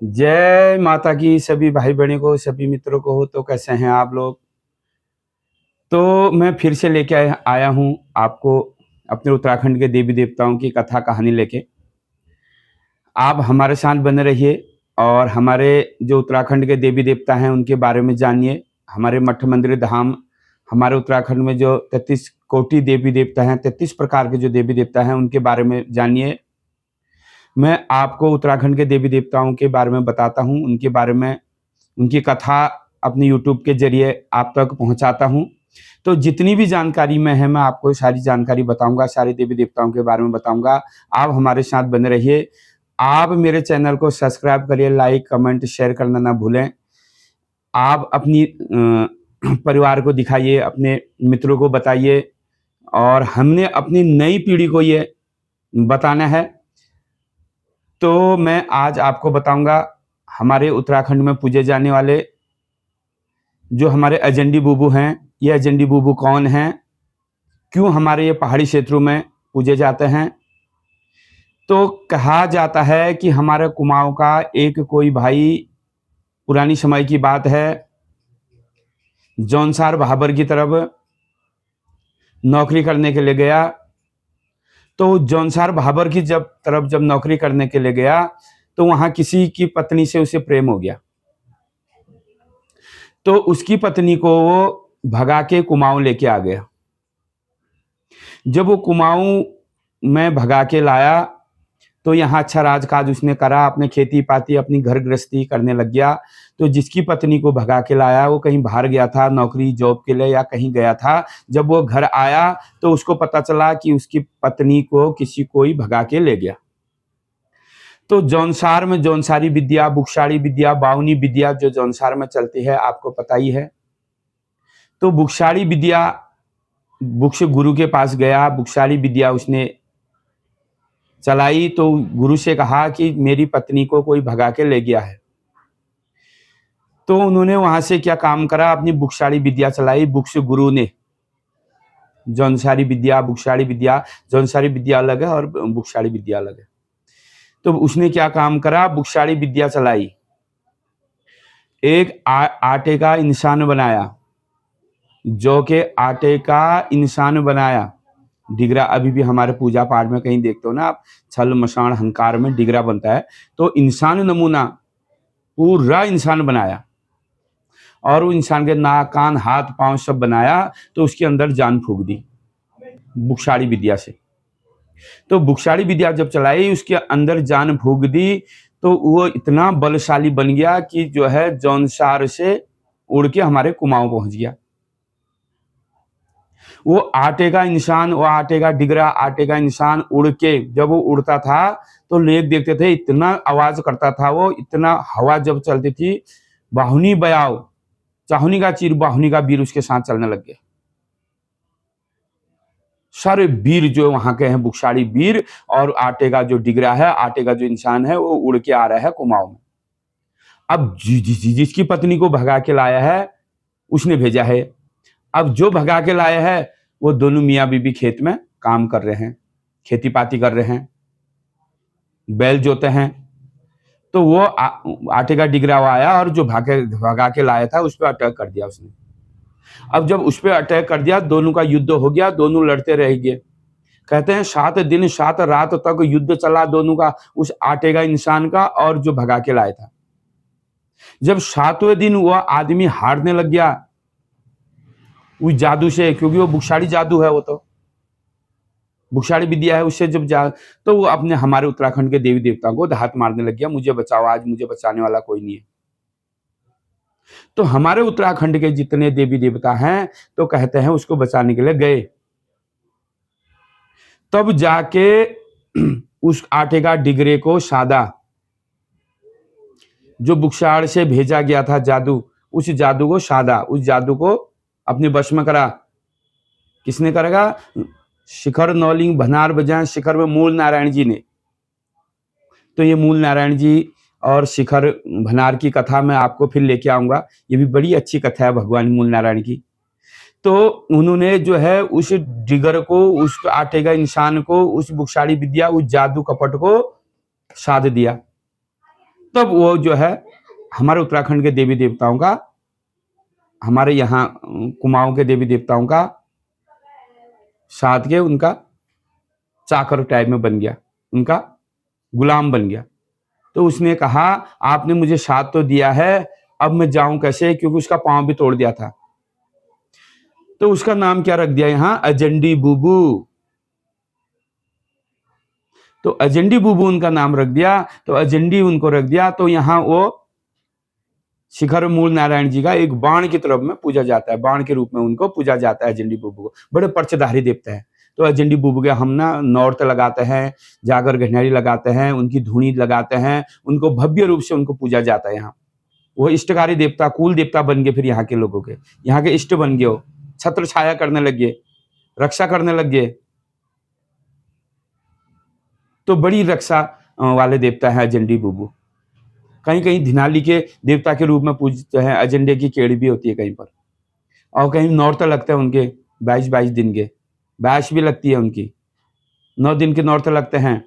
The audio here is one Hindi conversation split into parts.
जय माता की सभी भाई बहनों को, सभी मित्रों को। हो तो कैसे हैं आप लोग? तो मैं फिर से लेके आया आया हूँ आपको अपने उत्तराखंड के देवी देवताओं की कथा कहानी लेके। आप हमारे साथ बने रहिए और हमारे जो उत्तराखंड के देवी देवता हैं उनके बारे में जानिए। हमारे मठ मंदिर धाम, हमारे उत्तराखंड में जो 33 कोटि देवी देवता हैं, 33 प्रकार के जो देवी देवता हैं उनके बारे में जानिए। मैं आपको उत्तराखंड के देवी देवताओं के बारे में बताता हूँ, उनके बारे में, उनकी कथा अपने यूट्यूब के ज़रिए आप तक पहुँचाता हूँ। तो जितनी भी जानकारी में है, मैं आपको सारी जानकारी बताऊँगा, सारे देवी-देवताओं के बारे में बताऊँगा। आप हमारे साथ बने रहिए। आप मेरे चैनल को सब्सक्राइब करिए, लाइक, कमेंट, शेयर करना ना भूलें। आप अपनी परिवार को दिखाइए, अपने मित्रों को बताइए और हमने अपनी नई पीढ़ी को ये बताना है। तो मैं आज आपको बताऊँगा हमारे उत्तराखंड में पूजे जाने वाले जो हमारे अजंडी बुबू हैं। ये अजंडी बुबू कौन हैं? क्यों हमारे ये पहाड़ी क्षेत्रों में पूजे जाते हैं? तो कहा जाता है कि हमारे कुमाऊँ का एक कोई भाई, पुरानी समय की बात है, जौनसार भाबर की तरफ नौकरी करने के लिए गया। तो जौनसार भाबर की जब नौकरी करने के लिए गया तो वहाँ किसी की पत्नी से उसे प्रेम हो गया। तो उसकी पत्नी को वो भगा के कुमाऊँ लेके आ गया। जब वो कुमाऊँ में भगा के लाया तो यहाँ अच्छा राजकाज उसने करा, अपने खेती-पाती, अपनी घर गृहस्थी करने लग गया। तो जिसकी पत्नी को भगा के लाया वो कहीं बाहर गया था नौकरी जॉब के लिए या कहीं गया था। जब वो घर आया तो उसको पता चला कि उसकी पत्नी को कोई भगा के ले गया। तो जौनसार में जौनसारी विद्या, बुक्शाड़ी विद्या, बाहुनी विद्या जो जौनसार में चलती है आपको पता ही है। तो बुक्शाड़ी विद्या, बुक्श गुरु के पास गया, बुक्शाड़ी विद्या उसने चलाई। तो गुरु से कहा कि मेरी पत्नी को कोई भगा के ले गया है। तो उन्होंने वहां से क्या काम करा, अपनी बुक्शाड़ी विद्या चलाई। बुक्श गुरु ने जौनसारी विद्या, बुक्शाड़ी विद्या, जौनसारी विद्या अलग है और बुक्शाड़ी विद्या अलग है। तो उसने क्या काम करा, बुक्शाड़ी विद्या चलाई। एक आटे का इंसान बनाया, जौ के आटे का इंसान बनाया। डिगरा अभी भी हमारे पूजा पाठ में कहीं देखते हो ना आप, छल मसान हंकार में डिगरा बनता है। तो इंसान नमूना, पूरा इंसान बनाया और वो इंसान के नाक, कान, हाथ, पांव सब बनाया। तो उसके अंदर जान फूंक दी बुक्शाड़ी विद्या से। तो बुक्शाड़ी विद्या जब चलाई, उसके अंदर जान फूंक दी तो वो इतना बलशाली बन गया कि जो है जौनसार से उड़ के हमारे कुमाऊं पहुंच गया। वो आटे का इंसान, वो आटे का डिगरा, आटे का इंसान उड़ के जब वो उड़ता था तो लोग देखते थे, इतना आवाज करता था वो, इतना हवा जब चलती थी, बाहुनी बयाव, चाहुनी का चीर बाहुनी का वीर उसके साथ चलने लग गए। सारे वीर जो वहां के हैं बुक्शाड़ी वीर, और आटे का जो डिगरा है, आटे का जो इंसान है, वो उड़ के आ रहा है कुमाऊं में। अब जिसकी पत्नी को भगा के लाया है उसने भेजा है। अब जो भगा के लाया है वो दोनों मियाँ बीबी खेत में काम कर रहे हैं, खेती पाती कर रहे हैं, बैल जोते हैं। तो वो आटे का डिगरा आया और जो भगा के लाया था उस पर अटैक कर दिया उसने। अब जब उस पर अटैक कर दिया, दोनों का युद्ध हो गया, दोनों लड़ते रह गए। कहते हैं 7 दिन 7 रात तक युद्ध चला दोनों का, उस आटे का इंसान का और जो भगा के लाया था। जब 7वें दिन वह आदमी हारने लग गया उस जादू से, क्योंकि वो बुक्शाड़ी जादू है, वो तो बुक्शाड़ी विद्या है, उससे जब तो वो अपने हमारे उत्तराखंड के देवी देवताओं को हाथ मारने लग गया, मुझे बचाओ, आज मुझे बचाने वाला कोई नहीं है। तो हमारे उत्तराखंड के जितने देवी देवता हैं तो कहते हैं उसको बचाने के लिए गए। तब जाके उस आटे का डिगरे को साधा, जो बुक्शाड़ से भेजा गया था जादू, उस जादू को साधा, उस जादू को अपने वश में करा। किसने करेगा? शिखर नौलिंग भनार बजाय शिखर में मूल नारायण जी ने। तो ये मूल नारायण जी और शिखर भनार की कथा मैं आपको फिर लेके आऊंगा। ये भी बड़ी अच्छी कथा है भगवान मूल नारायण की। तो उन्होंने जो है उस डिगर को, उस आटे का इंसान को, उस बुक्शाड़ी विद्या, उस जादू कपट को साध दिया। तब वो जो है हमारे उत्तराखंड के देवी देवताओं का, हमारे यहाँ कुमाऊं के देवी देवताओं का साथ के उनका चाकर टाइप में बन गया, उनका गुलाम बन गया। तो उसने कहा आपने मुझे साथ तो दिया है, अब मैं जाऊं कैसे, क्योंकि उसका पांव भी तोड़ दिया था। तो उसका नाम क्या रख दिया यहाँ, अजंडी बुबू। तो अजंडी बुबू उनका नाम रख दिया, तो अजंडी उनको रख दिया। तो यहाँ वो शिखर मूल नारायण जी का एक बाण की तरफ में पूजा जाता है, बाण के रूप में उनको पूजा जाता है अजंडी बुबू को। बड़े पर्चधारी देवता है। तो अजंडी बुबू के हम ना नौरत लगाते हैं, जागर घनियारी लगाते हैं, उनकी धुनी लगाते हैं, उनको भव्य रूप से उनको पूजा जाता है। यहाँ वो इष्टकारी देवता, कुल देवता बन गए। फिर यहाँ के लोगों के, यहाँ के इष्ट बन गए, हो छत्र छाया करने लग गए, रक्षा करने लग गए। तो बड़ी रक्षा वाले देवता है अजंडी बुबू। कहीं कहीं धिनाली के देवता के रूप में पूजते हैं। अजंडे की केड़ी भी होती है कहीं पर, और कहीं नौरते लगते हैं उनके 22-22 दिन के, 22 भी लगती है उनकी, 9 दिन के नौरते लगते हैं।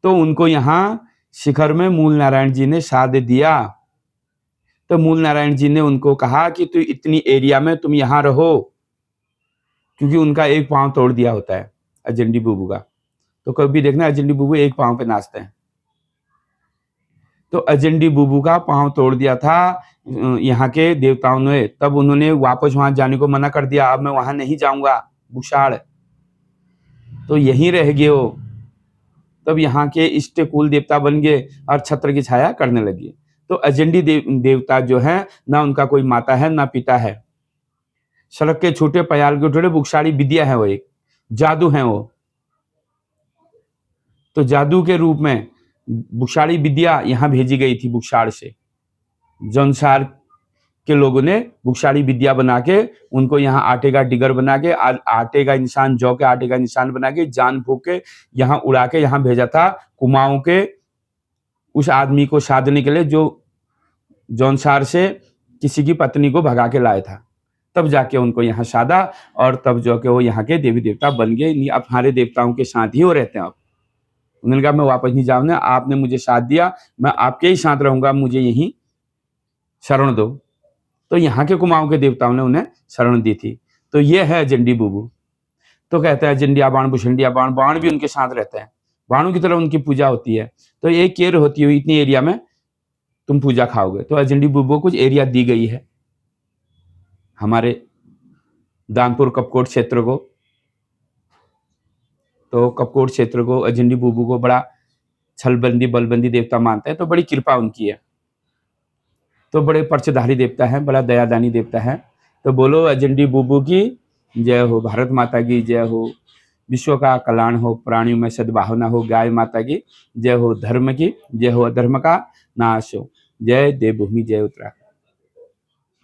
तो उनको यहाँ शिखर में मूल नारायण जी ने साथ दिया। तो मूल नारायण जी ने उनको कहा कि तू इतनी एरिया में तुम यहाँ रहो, क्योंकि उनका एक पांव तोड़ दिया होता है अजंडी बुबू का। तो कभी देखना अजंडी बुबू एक पांव पे नाचते हैं। तो अजंडी बुबू का पांव तोड़ दिया था यहाँ के देवताओं ने। तब उन्होंने वापस वहां जाने को मना कर दिया, अब मैं वहां नहीं जाऊंगा बुशाड़, तो यहीं रह गए हो। तब यहाँ के इष्ट कुल देवता बन गए और छत्र की छाया करने लगे। तो अजंडी देवता जो है, ना उनका कोई माता है ना पिता है। सड़क के छोटे पयाल के टोले बुक्षाड़ी विद्या है, वो एक जादू है वो। तो जादू के रूप में बुक्षाड़ी विद्या यहाँ भेजी गई थी बुक्षाड़ से। जौनसार के लोगों ने बुक्षाड़ी विद्या बना के उनको यहाँ आटे का डिगर बना के, आटे का इंसान, जौ के आटे का इंसान बना के, जान फूक के यहाँ उड़ा के यहाँ भेजा था कुमाऊं के उस आदमी को साधने के लिए जो जौनसार से किसी की पत्नी को भगा के लाया था। तब जाके उनको यहाँ साधा, और तब जो के वो यहाँ के देवी देवता बन गए। अब हमारे देवताओं के साथ ही वो रहते हैं। अब उन्होंने कहा मैं वापस नहीं जाऊंगा, आपने मुझे साथ दिया, मैं आपके ही साथ रहूंगा, मुझे यहीं शरण दो। तो यहाँ के कुमाऊं के देवताओं ने उन्हें शरण दी थी। तो ये है अजंडी बुबू। तो कहते हैं अजंडिया बाण, भुषंडिया बाण, बाण भी उनके साथ रहते हैं, बाणों की तरह उनकी पूजा होती है। तो एक केयर होती है, इतनी एरिया में तुम पूजा खाओगे। तो अजंडी बुबू को कुछ एरिया दी गई है हमारे दानपुर कपकोट क्षेत्र को। तो कपकोट क्षेत्र को अजंडी बुबू को बड़ा छलबंदी बलबंदी देवता मानता है। तो बड़ी कृपा उनकी है। तो बड़े पर्चधारी देवता है, बड़ा दयादानी देवता है। तो बोलो अजंडी बुबू की जय हो, भारत माता की जय हो, विश्व का कल्याण हो, प्राणियों में सद्भावना हो, गाय माता की जय हो, धर्म की जय हो, अधर्म का नाश हो। जय देवभूमि, जय उत्तराखंड।